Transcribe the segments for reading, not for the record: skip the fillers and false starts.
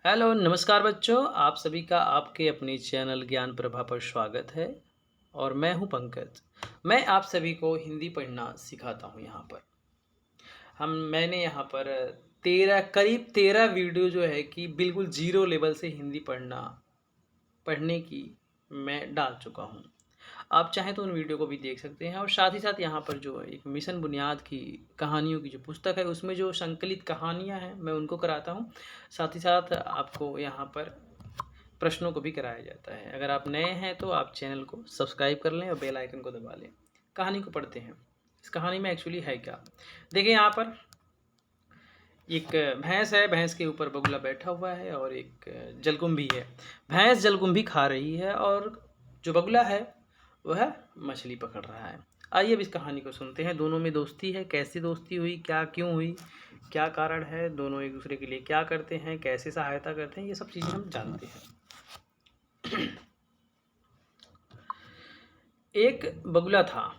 Hello, नमस्कार बच्चों। आप सभी का आपके अपने चैनल ज्ञान प्रभा पर स्वागत है और मैं हूं पंकज। मैं आप सभी को हिंदी पढ़ना सिखाता हूं यहाँ पर। मैंने यहाँ पर 13 वीडियो जो है कि बिल्कुल ज़ीरो लेवल से हिंदी पढ़ने की मैं डाल चुका हूँ। आप चाहें तो उन वीडियो को भी देख सकते हैं और साथ ही साथ यहाँ पर जो एक मिशन बुनियाद की कहानियों की जो पुस्तक है उसमें जो संकलित कहानियाँ हैं मैं उनको कराता हूँ। साथ ही साथ आपको यहाँ पर प्रश्नों को भी कराया जाता है। अगर आप नए हैं तो आप चैनल को सब्सक्राइब कर लें और बेल आइकन को दबा लें। कहानी को पढ़ते हैं। इस कहानी में एक्चुअली है क्या, देखिए यहाँ पर एक भैंस है, भैंस के ऊपर बगुला बैठा हुआ है और एक जलकुंभी है। भैंस जलकुंभी खा रही है और जो बगुला है वह मछली पकड़ रहा है। आइए अब इस कहानी को सुनते हैं। दोनों में दोस्ती है, कैसी दोस्ती हुई, क्या क्यों हुई, क्या कारण है, दोनों एक दूसरे के लिए क्या करते हैं, कैसे सहायता करते हैं, ये सब चीज़ें हम जानते हैं। एक बगुला था,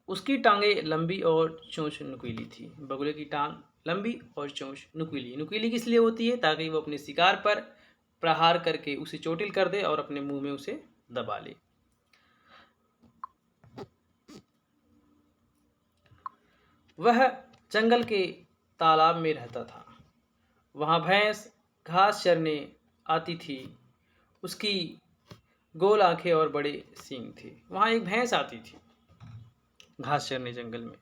उसकी टांगें लंबी और चोंच नुकीली थी। बगुले की टांग लंबी और चोंच नुकीली। नुकीली किस लिए होती है? ताकि वो अपने शिकार पर प्रहार करके उसे चोटिल कर दे और अपने मुंह में उसे दबा ले। वह जंगल के तालाब में रहता था। वहां भैंस घास चरने आती थी। उसकी गोल आंखें और बड़े सींग थे। वहां एक भैंस आती थी घास चरने जंगल में।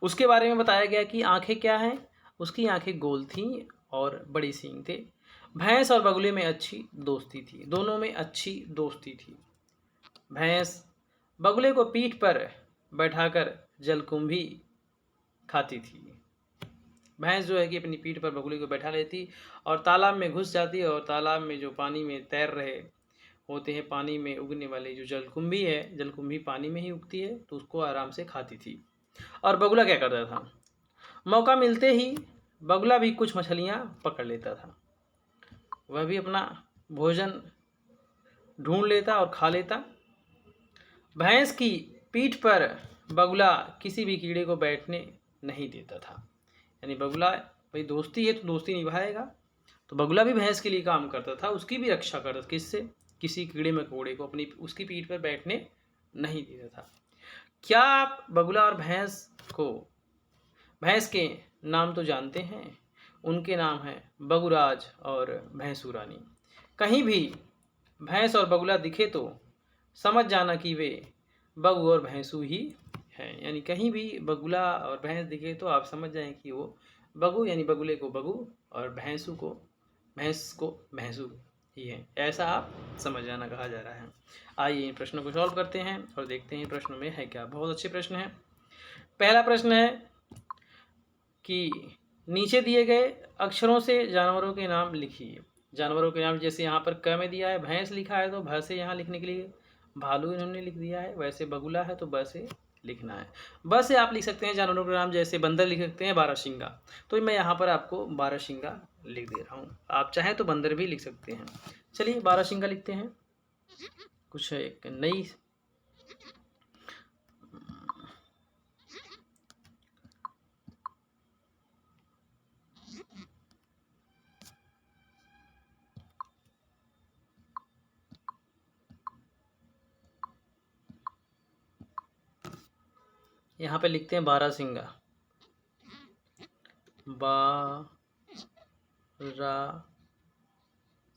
उसके बारे में बताया गया कि आंखें क्या हैं? उसकी आंखें गोल थीं और बड़ी सींग थे। भैंस और बगुले में अच्छी दोस्ती थी, दोनों में अच्छी दोस्ती थी। भैंस बगुले को पीठ पर बैठाकर जलकुंभी खाती थी। भैंस जो है कि अपनी पीठ पर बगुले को बैठा लेती और तालाब में घुस जाती और तालाब में जो पानी में तैर रहे होते हैं, पानी में उगने वाले जो जलकुंभी है, जलकुंभी पानी में ही उगती है, तो उसको आराम से खाती थी। और बगुला क्या करता था? मौका मिलते ही बगुला भी कुछ मछलियाँ पकड़ लेता था। वह भी अपना भोजन ढूंढ लेता और खा लेता। भैंस की पीठ पर बगुला किसी भी कीड़े को बैठने नहीं देता था। यानी बगुला, भाई दोस्ती है तो दोस्ती निभाएगा। तो बगुला भी भैंस के लिए काम करता था, उसकी भी रक्षा करता था। किससे? किसी कीड़े मकोड़े को अपनी उसकी पीठ पर बैठने नहीं देता था। क्या आप बगुला और भैंस के नाम तो जानते हैं? उनके नाम हैं बगुराज और भैंसू रानी। कहीं भी भैंस और बगुला दिखे तो समझ जाना कि वे बगु और भैंसू ही हैं। यानी कहीं भी बगुला और भैंस दिखे तो आप समझ जाएं कि वो बगु, यानी बगुले को बगु और भैंस को भैंसू ही है। ऐसा आप समझ जाना कहा जा रहा है। आइए इन प्रश्नों को सॉल्व करते हैं और देखते हैं प्रश्नों में है क्या। बहुत अच्छे प्रश्न हैं। पहला प्रश्न है कि नीचे दिए गए अक्षरों से जानवरों के नाम लिखिए। जानवरों के नाम जैसे यहाँ पर क में दिया है, भैंस लिखा है तो भ से यहाँ लिखने के लिए भालू इन्होंने लिख दिया है। वैसे बगुला है तो ब से लिखना है। ब से आप लिख सकते हैं जानवरों के नाम, जैसे बंदर लिख सकते हैं बारहसिंगा, तो मैं यहाँ पर आपको बारहसिंगा लिख दे रहा हूँ। आप चाहें तो बंदर भी लिख सकते हैं। चलिए बारहसिंगा लिखते हैं। कुछ एक नई यहाँ पे लिखते हैं बारहसिंगा। रा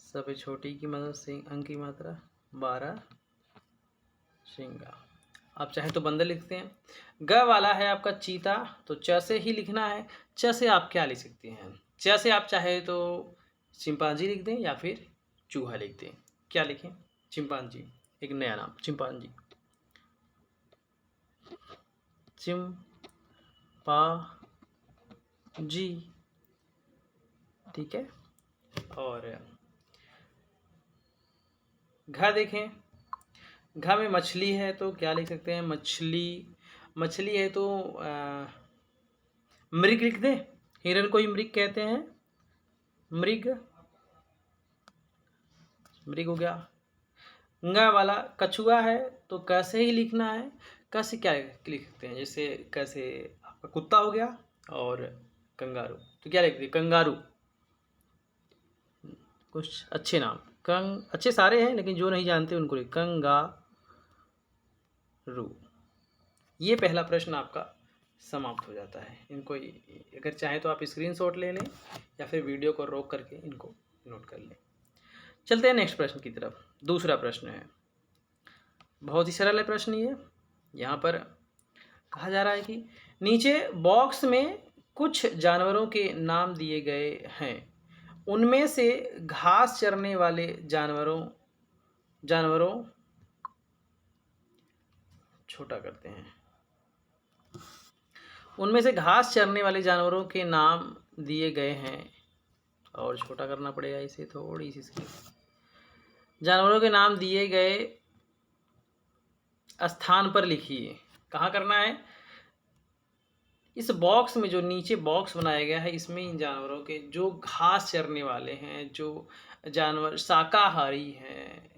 सब छोटी की मदद से अंक की मात्रा, बारह सिंगा। आप चाहे तो बंदर लिखते हैं। ग वाला है आपका चीता, तो च से ही लिखना है। च से आप क्या लिख सकते हैं? च से आप चाहे तो चिंपांजी लिख दें या फिर चूहा लिख दें। क्या लिखें? चिंपांजी, एक नया नाम चिंपांजी। चिंपांजी, ठीक है। और घ देखें, घ में मछली है तो क्या लिख सकते हैं? मछली है तो मृग लिख दें। हिरण को ही मृग कहते हैं। मृग हो गया। ंगा वाला कछुआ है तो कैसे ही लिखना है। कैसे क्या लिख सकते हैं? जैसे कैसे आपका कुत्ता हो गया और कंगारू, तो क्या लिखते हैं? कंगारू। कुछ अच्छे नाम, अच्छे सारे हैं लेकिन जो नहीं जानते उनको लिख, कंगारू। ये पहला प्रश्न आपका समाप्त हो जाता है। इनको अगर चाहें तो आप स्क्रीनशॉट ले लें या फिर वीडियो को रोक करके इनको नोट कर लें। चलते हैं नेक्स्ट प्रश्न की तरफ। दूसरा प्रश्न है, बहुत ही सरल है प्रश्न ये। यहाँ पर कहा जा रहा है कि नीचे बॉक्स में कुछ जानवरों के नाम दिए गए हैं, उनमें से घास चरने वाले जानवरों छोटा करते हैं, उनमें से घास चरने वाले जानवरों के नाम दिए गए हैं, और छोटा करना पड़ेगा इसे थोड़ी सी स्क्रीन। जानवरों के नाम दिए गए स्थान पर लिखिए। कहाँ करना है? इस बॉक्स में, जो नीचे बॉक्स बनाया गया है, इसमें इन जानवरों के जो घास चरने वाले हैं, जो जानवर शाकाहारी हैं,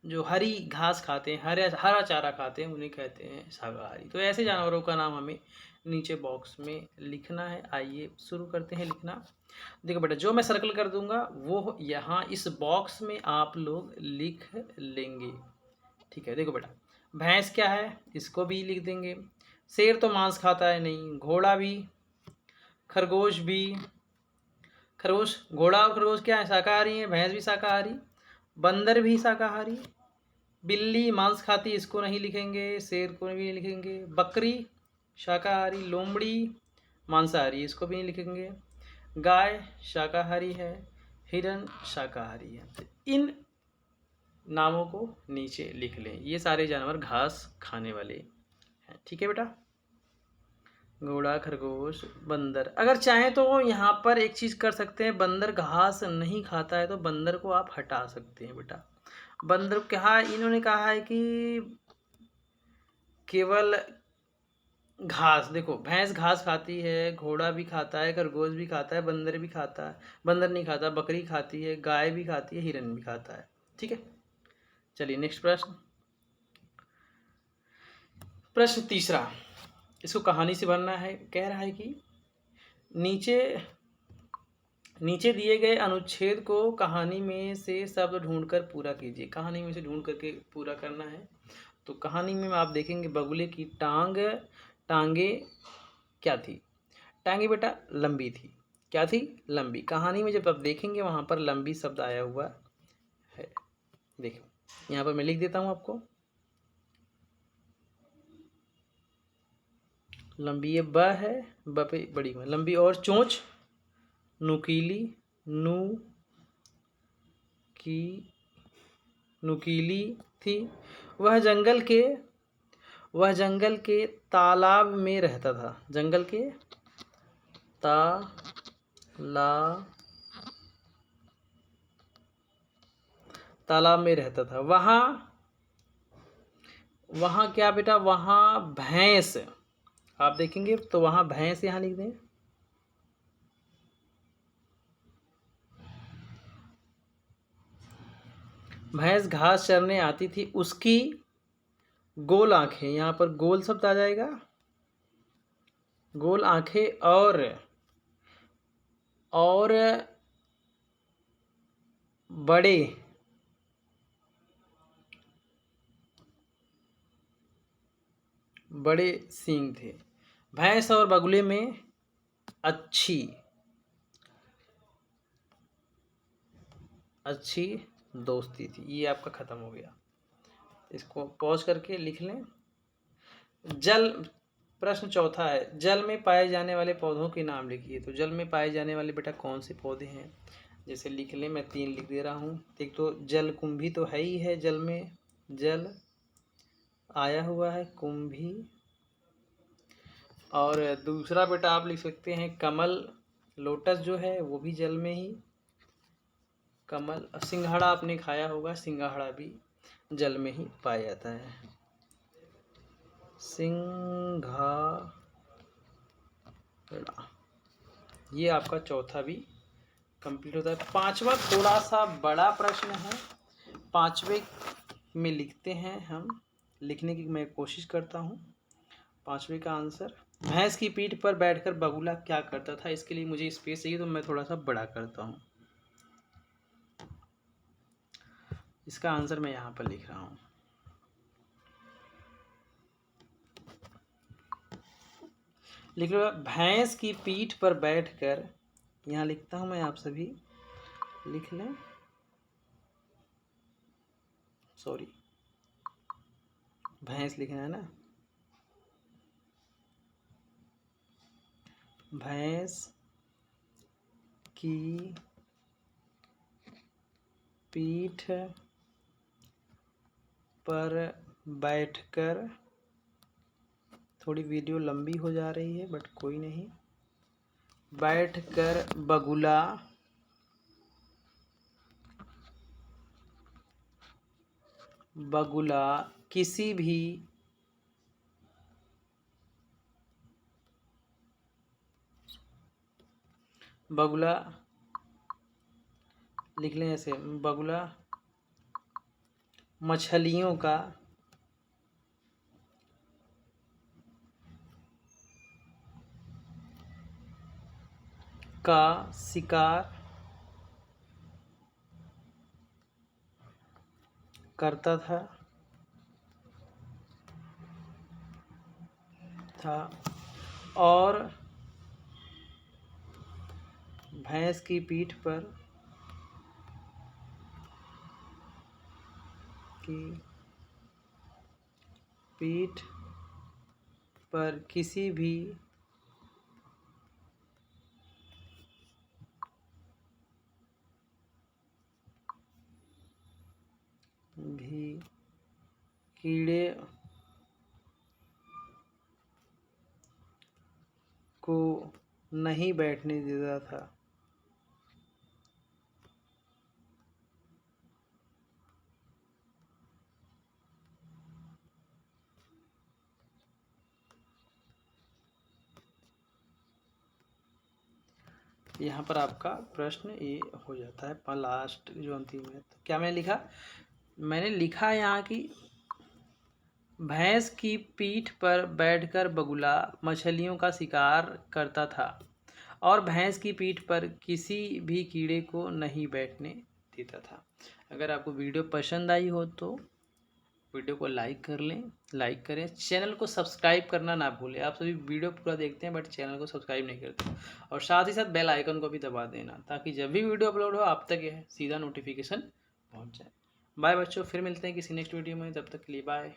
जो हरी घास खाते हैं, हरा चारा खाते हैं, उन्हें कहते हैं शाकाहारी। तो ऐसे जानवरों का नाम हमें नीचे बॉक्स में लिखना है। आइए शुरू करते हैं लिखना। देखो बेटा, जो मैं सर्कल कर दूंगा वो यहाँ इस बॉक्स में आप लोग लिख लेंगे, ठीक है। देखो बेटा, भैंस क्या है, इसको भी लिख देंगे। शेर तो मांस खाता है नहीं, घोड़ा भी, खरगोश भी, घोड़ा और खरगोश क्या है, शाकाहारी है, भैंस भी शाकाहारी, बंदर भी शाकाहारी, बिल्ली मांस खाती, इसको नहीं लिखेंगे, शेर को भी नहीं लिखेंगे, बकरी शाकाहारी, लोमड़ी मांसाहारी, इसको भी नहीं लिखेंगे, गाय शाकाहारी है, हिरन शाकाहारी है। इन नामों को नीचे लिख लें। ये सारे जानवर घास खाने वाले हैं, ठीक है बेटा। घोड़ा, खरगोश, बंदर। अगर चाहें तो यहाँ पर एक चीज़ कर सकते हैं, बंदर घास नहीं खाता है तो बंदर को आप हटा सकते हैं बेटा। बंदर क्या, इन्होंने कहा है कि केवल घास। देखो, भैंस घास खाती है, घोड़ा भी खाता है, खरगोश भी खाता है, बंदर भी खाता है, बंदर नहीं खाता, बकरी खाती है, गाय भी खाती है, हिरन भी खाता है, ठीक है। चलिए नेक्स्ट प्रश्न। प्रश्न तीसरा, इसको कहानी से भरना है। कह रहा है कि नीचे दिए गए अनुच्छेद को कहानी में से शब्द ढूंढकर पूरा कीजिए। कहानी में से ढूंढ करके पूरा करना है। तो कहानी में आप देखेंगे बगुले की टांगे क्या थी? टांगे बेटा लंबी थी। क्या थी? लंबी। कहानी में जब आप देखेंगे वहाँ पर लंबी शब्द आया हुआ है। देखो यहाँ पर मैं लिख देता हूँ आपको, लंबी, ये ब है, ब पे बड़ी में लंबी, और चोंच नुकीली थी। वह जंगल के तालाब में रहता था। जंगल के तालाब में रहता था। वहाँ क्या बेटा? वहाँ भैंस, आप देखेंगे तो वहाँ भैंस यहाँ लिख दें। भैंस घास चरने आती थी। उसकी गोल आंखें, यहाँ पर गोल शब्द आ जाएगा, गोल आंखें और बड़े सींग थे। भैंस और बगुले में अच्छी दोस्ती थी। ये आपका खत्म हो गया। इसको पॉज करके लिख लें। प्रश्न चौथा है, जल में पाए जाने वाले पौधों के नाम लिखिए। तो जल में पाए जाने वाले बेटा कौन से पौधे हैं? जैसे लिख लें, मैं 3 लिख दे रहा हूँ। एक तो जलकुंभी तो है ही है, जल में जल आया हुआ है, कुंभी। और दूसरा बेटा आप लिख सकते हैं कमल, लोटस जो है वो भी जल में ही, कमल। सिंघाड़ा आपने खाया होगा, सिंघाड़ा भी जल में ही पाया जाता है, सिंघाड़ा। ये आपका चौथा भी कंप्लीट होता है। पांचवा थोड़ा सा बड़ा प्रश्न है, पांचवे में लिखते हैं हम, लिखने की मैं कोशिश करता हूँ। पांचवे का आंसर, भैंस की पीठ पर बैठकर बगुला क्या करता था? इसके लिए मुझे स्पेस चाहिए तो मैं थोड़ा सा बड़ा करता हूँ। इसका आंसर मैं यहाँ पर लिख रहा हूँ। लिख लो, भैंस की पीठ पर बैठकर, यहाँ लिखता हूँ मैं, आप सभी लिख लें। सॉरी, भैंस लिखना है ना। भैंस की पीठ पर बैठकर, थोड़ी वीडियो लंबी हो जा रही है बट कोई नहीं, बैठकर बगुला किसी भी बगुला, लिख लें ऐसे, बगुला मछलियों का शिकार करता था और भैंस की पीठ पर किसी भी कीड़े को नहीं बैठने देता था। यहाँ पर आपका प्रश्न ये हो जाता है, पर लास्ट जो अंतिम है, तो क्या मैंने लिखा? मैंने लिखा यहाँ की भैंस की पीठ पर बैठकर बगुला मछलियों का शिकार करता था और भैंस की पीठ पर किसी भी कीड़े को नहीं बैठने देता था। अगर आपको वीडियो पसंद आई हो तो वीडियो को लाइक कर लें, लाइक करें, चैनल को सब्सक्राइब करना ना भूलें। आप सभी वीडियो पूरा देखते हैं बट चैनल को सब्सक्राइब नहीं करते, और साथ ही साथ बेल आइकन को भी दबा देना ताकि जब भी वीडियो अपलोड हो आप तक यह सीधा नोटिफिकेशन पहुंच जाए। बाय बच्चों, फिर मिलते हैं किसी नेक्स्ट वीडियो में, तब तक के लिए बाय।